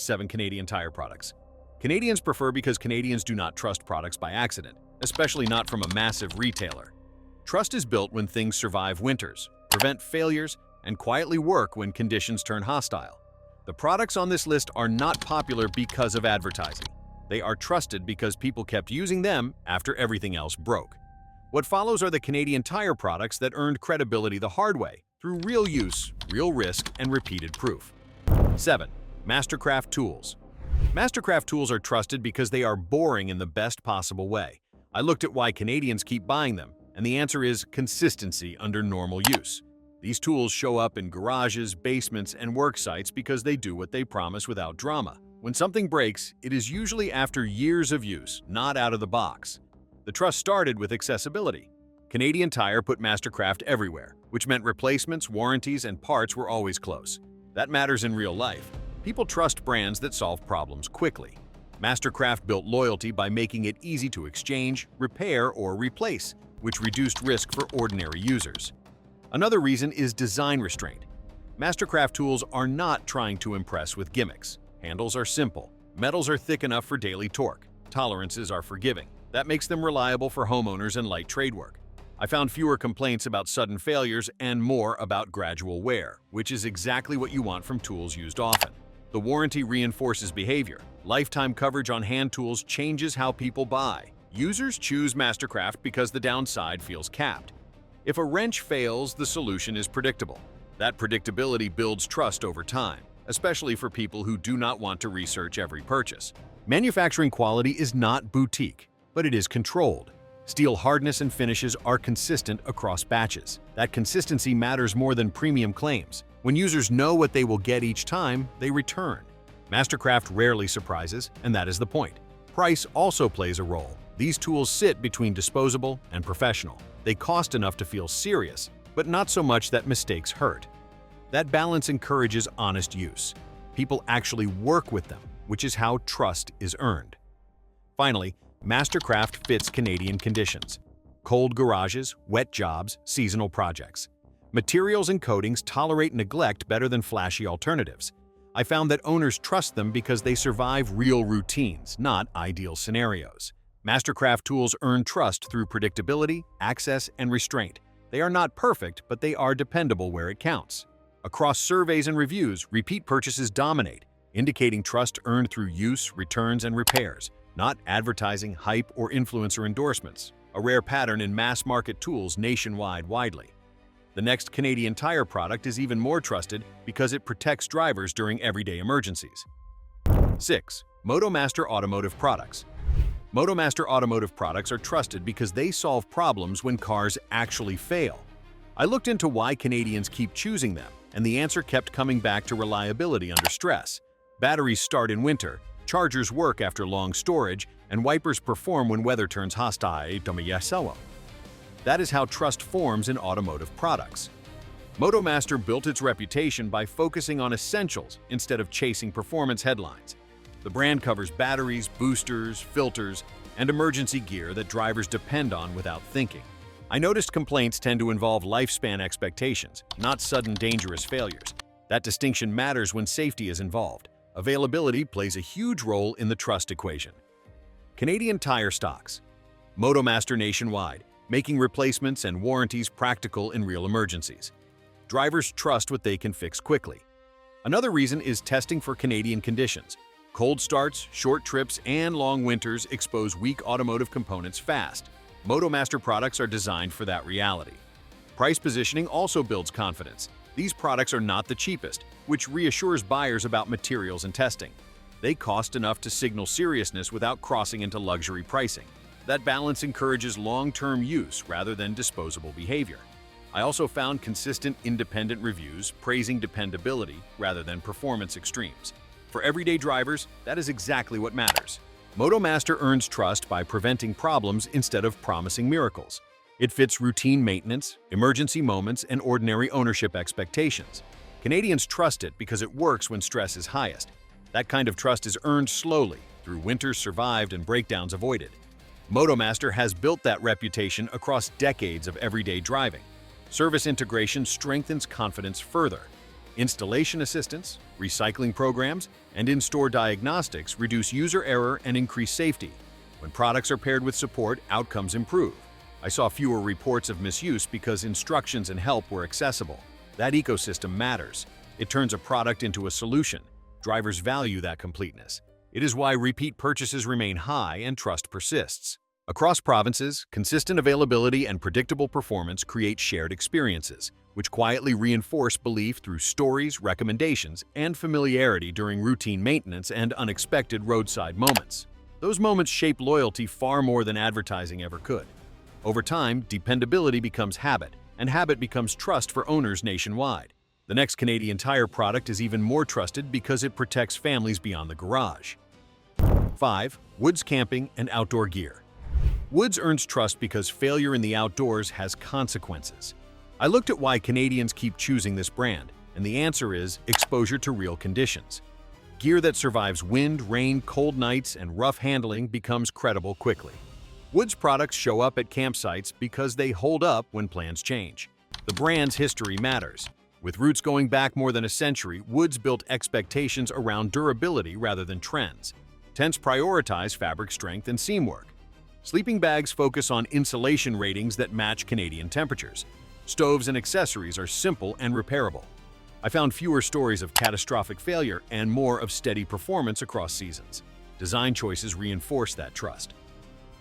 7 Canadian Tire products. Canadians prefer because Canadians do not trust products by accident, especially not from a massive retailer. Trust is built when things survive winters, prevent failures, and quietly work when conditions turn hostile. The products on this list are not popular because of advertising. They are trusted because people kept using them after everything else broke. What follows are the Canadian Tire products that earned credibility the hard way, through real use, real risk, and repeated proof. 7. Mastercraft Tools. Mastercraft tools are trusted because they are boring in the best possible way. I looked at why Canadians keep buying them, and the answer is consistency under normal use. These tools show up in garages, basements, and work sites because they do what they promise without drama. When something breaks, it is usually after years of use, not out of the box. The trust started with accessibility. Canadian Tire put Mastercraft everywhere, which meant replacements, warranties, and parts were always close. That matters in real life. People trust brands that solve problems quickly. Mastercraft built loyalty by making it easy to exchange, repair, or replace, which reduced risk for ordinary users. Another reason is design restraint. Mastercraft tools are not trying to impress with gimmicks. Handles are simple, metals are thick enough for daily torque, tolerances are forgiving. That makes them reliable for homeowners and light trade work. I found fewer complaints about sudden failures and more about gradual wear, which is exactly what you want from tools used often. The warranty reinforces behavior. Lifetime coverage on hand tools changes how people buy. Users choose Mastercraft because the downside feels capped. If a wrench fails, the solution is predictable. That predictability builds trust over time, especially for people who do not want to research every purchase. Manufacturing quality is not boutique, but it is controlled. Steel hardness and finishes are consistent across batches. That consistency matters more than premium claims. When users know what they will get each time, they return. Mastercraft rarely surprises, and that is the point. Price also plays a role. These tools sit between disposable and professional. They cost enough to feel serious, but not so much that mistakes hurt. That balance encourages honest use. People actually work with them, which is how trust is earned. Finally, Mastercraft fits Canadian conditions. Cold garages, wet jobs, seasonal projects. Materials and coatings tolerate neglect better than flashy alternatives. I found that owners trust them because they survive real routines, not ideal scenarios. Mastercraft tools earn trust through predictability, access, and restraint. They are not perfect, but they are dependable where it counts. Across surveys and reviews, repeat purchases dominate, indicating trust earned through use, returns, and repairs, not advertising, hype, or influencer endorsements, a rare pattern in mass-market tools nationwide widely. The next Canadian Tire product is even more trusted because it protects drivers during everyday emergencies. 6. MotoMaster Automotive Products. MotoMaster Automotive products are trusted because they solve problems when cars actually fail. I looked into why Canadians keep choosing them, and the answer kept coming back to reliability under stress. Batteries start in winter, chargers work after long storage, and wipers perform when weather turns hostile. That is how trust forms in automotive products. MotoMaster built its reputation by focusing on essentials instead of chasing performance headlines. The brand covers batteries, boosters, filters, and emergency gear that drivers depend on without thinking. I noticed complaints tend to involve lifespan expectations, not sudden dangerous failures. That distinction matters when safety is involved. Availability plays a huge role in the trust equation. Canadian Tire stocks. MotoMaster nationwide, making replacements and warranties practical in real emergencies. Drivers trust what they can fix quickly. Another reason is testing for Canadian conditions. Cold starts, short trips, and long winters expose weak automotive components fast. MotoMaster products are designed for that reality. Price positioning also builds confidence. These products are not the cheapest, which reassures buyers about materials and testing. They cost enough to signal seriousness without crossing into luxury pricing. That balance encourages long-term use rather than disposable behavior. I also found consistent independent reviews praising dependability rather than performance extremes. For everyday drivers, that is exactly what matters. MotoMaster earns trust by preventing problems instead of promising miracles. It fits routine maintenance, emergency moments, and ordinary ownership expectations. Canadians trust it because it works when stress is highest. That kind of trust is earned slowly, through winters survived and breakdowns avoided. MotoMaster has built that reputation across decades of everyday driving. Service integration strengthens confidence further. Installation assistance, recycling programs, and in-store diagnostics reduce user error and increase safety. When products are paired with support, outcomes improve. I saw fewer reports of misuse because instructions and help were accessible. That ecosystem matters. It turns a product into a solution. Drivers value that completeness. It is why repeat purchases remain high and trust persists. Across provinces, consistent availability and predictable performance create shared experiences, which quietly reinforce belief through stories, recommendations, and familiarity during routine maintenance and unexpected roadside moments. Those moments shape loyalty far more than advertising ever could. Over time, dependability becomes habit, and habit becomes trust for owners nationwide. The next Canadian Tire product is even more trusted because it protects families beyond the garage. 5. Woods Camping and Outdoor Gear. Woods earns trust because failure in the outdoors has consequences. I looked at why Canadians keep choosing this brand, and the answer is exposure to real conditions. Gear that survives wind, rain, cold nights, and rough handling becomes credible quickly. Woods products show up at campsites because they hold up when plans change. The brand's history matters. With roots going back more than a century, Woods built expectations around durability rather than trends. Tents prioritize fabric strength and seam work. Sleeping bags focus on insulation ratings that match Canadian temperatures. Stoves and accessories are simple and repairable. I found fewer stories of catastrophic failure and more of steady performance across seasons. Design choices reinforce that trust.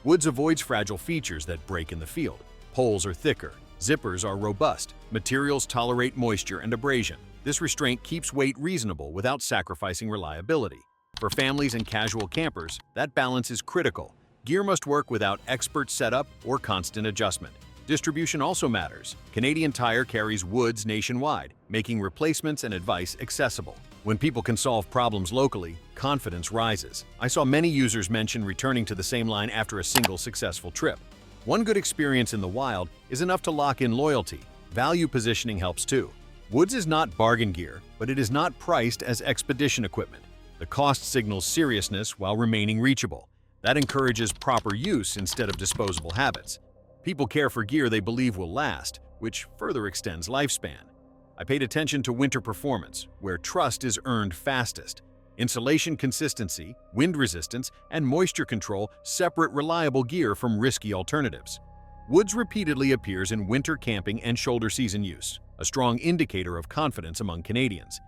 Woods avoids fragile features that break in the field. Poles are thicker, zippers are robust, materials tolerate moisture and abrasion. This restraint keeps weight reasonable without sacrificing reliability. For families and casual campers, that balance is critical. Gear must work without expert setup or constant adjustment. Distribution also matters. Canadian Tire carries Woods nationwide, making replacements and advice accessible. When people can solve problems locally, confidence rises. I saw many users mention returning to the same line after a single successful trip. One good experience in the wild is enough to lock in loyalty. Value positioning helps too. Woods is not bargain gear, but it is not priced as expedition equipment. The cost signals seriousness while remaining reachable. That encourages proper use instead of disposable habits. People care for gear they believe will last, which further extends lifespan. I paid attention to winter performance, where trust is earned fastest. Insulation consistency, wind resistance, and moisture control separate reliable gear from risky alternatives. Woods repeatedly appears in winter camping and shoulder season use, a strong indicator of confidence among Canadians.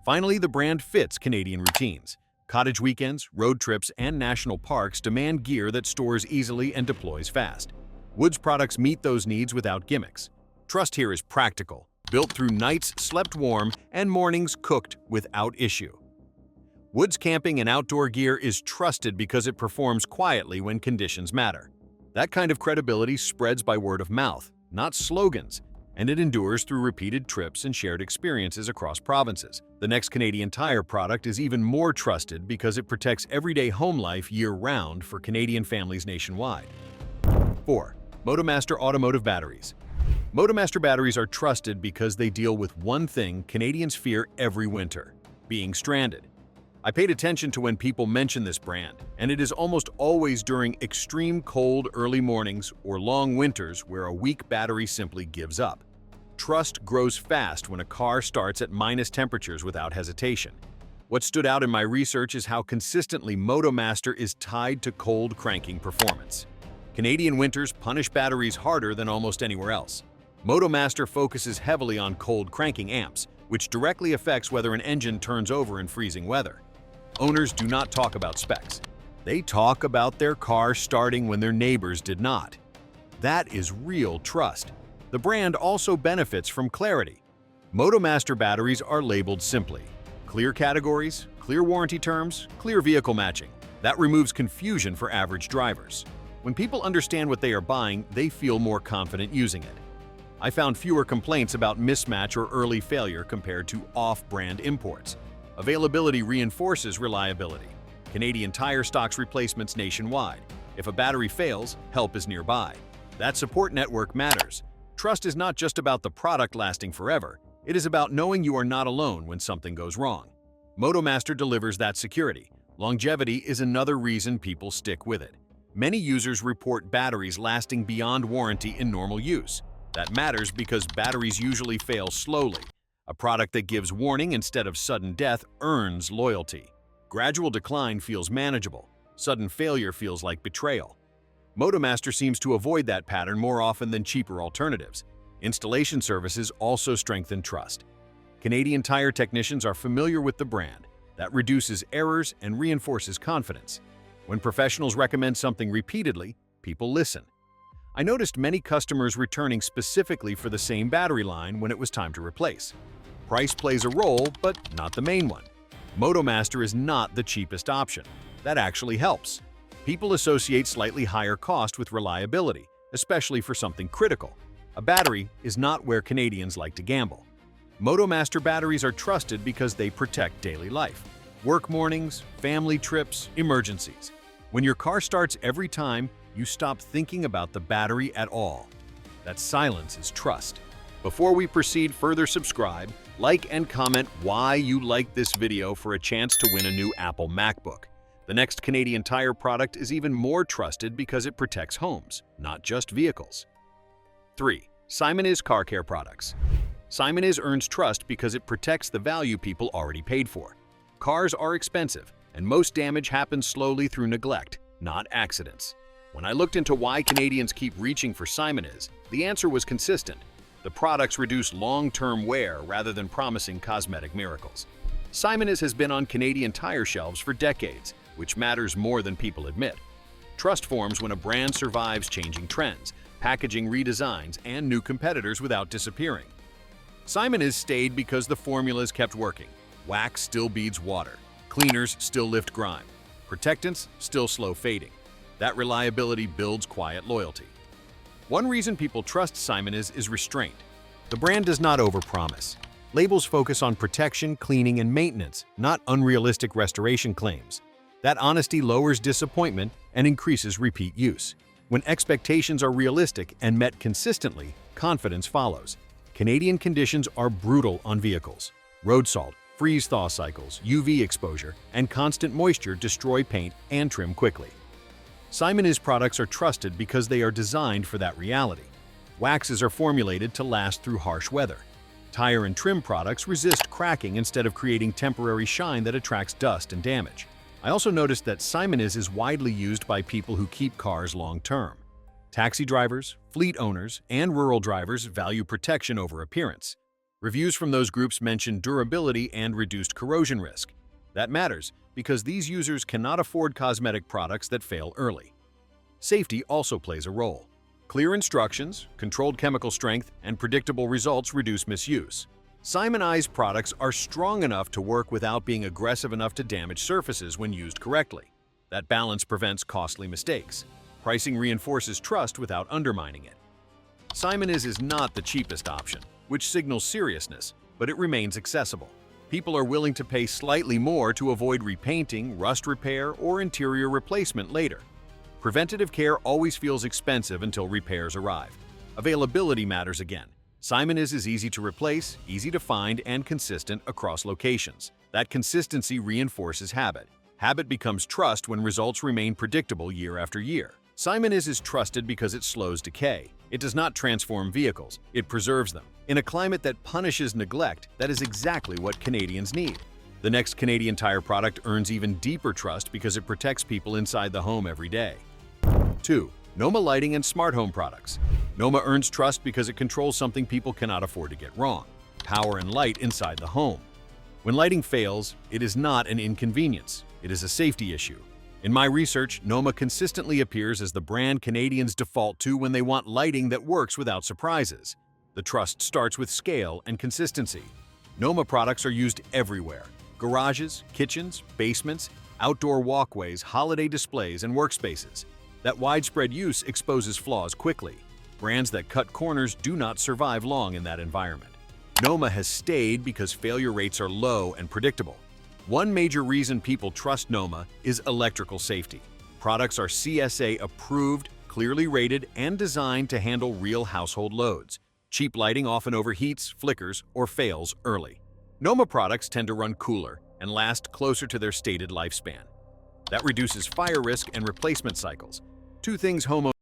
Finally, the brand fits Canadian routines. Cottage weekends, road trips, and national parks demand gear that stores easily and deploys fast. Woods products meet those needs without gimmicks. Trust here is practical, built through nights slept warm and mornings cooked without issue. Woods Camping and Outdoor Gear is trusted because it performs quietly when conditions matter. That kind of credibility spreads by word of mouth, not slogans, and it endures through repeated trips and shared experiences across provinces. The next Canadian Tire product is even more trusted because it protects everyday home life year-round for Canadian families nationwide. 4. MotoMaster Automotive Batteries. MotoMaster batteries are trusted because they deal with one thing Canadians fear every winter: being stranded. I paid attention to when people mention this brand, and it is almost always during extreme cold early mornings or long winters where a weak battery simply gives up. Trust grows fast when a car starts at minus temperatures without hesitation. What stood out in my research is how consistently MotoMaster is tied to cold cranking performance. Canadian winters punish batteries harder than almost anywhere else. MotoMaster focuses heavily on cold cranking amps, which directly affects whether an engine turns over in freezing weather. Owners do not talk about specs. They talk about their car starting when their neighbors did not. That is real trust. The brand also benefits from clarity. MotoMaster batteries are labeled simply. Clear categories, clear warranty terms, clear vehicle matching. That removes confusion for average drivers. When people understand what they are buying, they feel more confident using it. I found fewer complaints about mismatch or early failure compared to off-brand imports. Availability reinforces reliability. Canadian Tire stocks replacements nationwide. If a battery fails, help is nearby. That support network matters. Trust is not just about the product lasting forever. It is about knowing you are not alone when something goes wrong. MotoMaster delivers that security. Longevity is another reason people stick with it. Many users report batteries lasting beyond warranty in normal use. That matters because batteries usually fail slowly. A product that gives warning instead of sudden death earns loyalty. Gradual decline feels manageable. Sudden failure feels like betrayal. MotoMaster seems to avoid that pattern more often than cheaper alternatives. Installation services also strengthen trust. Canadian Tire technicians are familiar with the brand. That reduces errors and reinforces confidence. When professionals recommend something repeatedly, people listen. I noticed many customers returning specifically for the same battery line when it was time to replace. Price plays a role, but not the main one. MotoMaster is not the cheapest option. That actually helps. People associate slightly higher cost with reliability, especially for something critical. A battery is not where Canadians like to gamble. MotoMaster batteries are trusted because they protect daily life. Work mornings, family trips, emergencies. When your car starts every time, you stop thinking about the battery at all. That silence is trust. Before we proceed further, subscribe, like, and comment why you like this video for a chance to win a new Apple MacBook. The next Canadian Tire product is even more trusted because it protects homes, not just vehicles. 3. Simoniz Car Care Products. Simoniz earns trust because it protects the value people already paid for. Cars are expensive, and most damage happens slowly through neglect, not accidents. When I looked into why Canadians keep reaching for Simoniz, the answer was consistent. The products reduce long-term wear rather than promising cosmetic miracles. Simoniz has been on Canadian Tire shelves for decades, which matters more than people admit. Trust forms when a brand survives changing trends, packaging redesigns, and new competitors without disappearing. Simoniz stayed because the formulas kept working. Wax still beads water. Cleaners still lift grime. Protectants still slow fading. That reliability builds quiet loyalty. One reason people trust Simoniz is restraint. The brand does not overpromise. Labels focus on protection, cleaning, and maintenance, not unrealistic restoration claims. That honesty lowers disappointment and increases repeat use. When expectations are realistic and met consistently, confidence follows. Canadian conditions are brutal on vehicles. Road salt, freeze-thaw cycles, UV exposure, and constant moisture destroy paint and trim quickly. Simoniz products are trusted because they are designed for that reality. Waxes are formulated to last through harsh weather. Tire and trim products resist cracking instead of creating temporary shine that attracts dust and damage. I also noticed that Simoniz is widely used by people who keep cars long-term. Taxi drivers, fleet owners, and rural drivers value protection over appearance. Reviews from those groups mention durability and reduced corrosion risk. That matters because these users cannot afford cosmetic products that fail early. Safety also plays a role. Clear instructions, controlled chemical strength, and predictable results reduce misuse. Simoniz products are strong enough to work without being aggressive enough to damage surfaces when used correctly. That balance prevents costly mistakes. Pricing reinforces trust without undermining it. Simoniz is not the cheapest option, which signals seriousness, but it remains accessible. People are willing to pay slightly more to avoid repainting, rust repair, or interior replacement later. Preventative care always feels expensive until repairs arrive. Availability matters again. Simoniz is easy to replace, easy to find, and consistent across locations. That consistency reinforces habit. Habit becomes trust when results remain predictable year after year. Simoniz is trusted because it slows decay. It does not transform vehicles, it preserves them. In a climate that punishes neglect, that is exactly what Canadians need. The next Canadian Tire product earns even deeper trust because it protects people inside the home every day. 2. Noma Lighting and Smart Home Products. Noma earns trust because it controls something people cannot afford to get wrong: power and light inside the home. When lighting fails, it is not an inconvenience, it is a safety issue. In my research, Noma consistently appears as the brand Canadians default to when they want lighting that works without surprises. The trust starts with scale and consistency. Noma products are used everywhere: garages, kitchens, basements, outdoor walkways, holiday displays, and workspaces. That widespread use exposes flaws quickly. Brands that cut corners do not survive long in that environment. Noma has stayed because failure rates are low and predictable. One major reason people trust Noma is electrical safety. Products are CSA approved, clearly rated, and designed to handle real household loads. Cheap lighting often overheats, flickers, or fails early. Noma products tend to run cooler and last closer to their stated lifespan. That reduces fire risk and replacement cycles, two things homeowners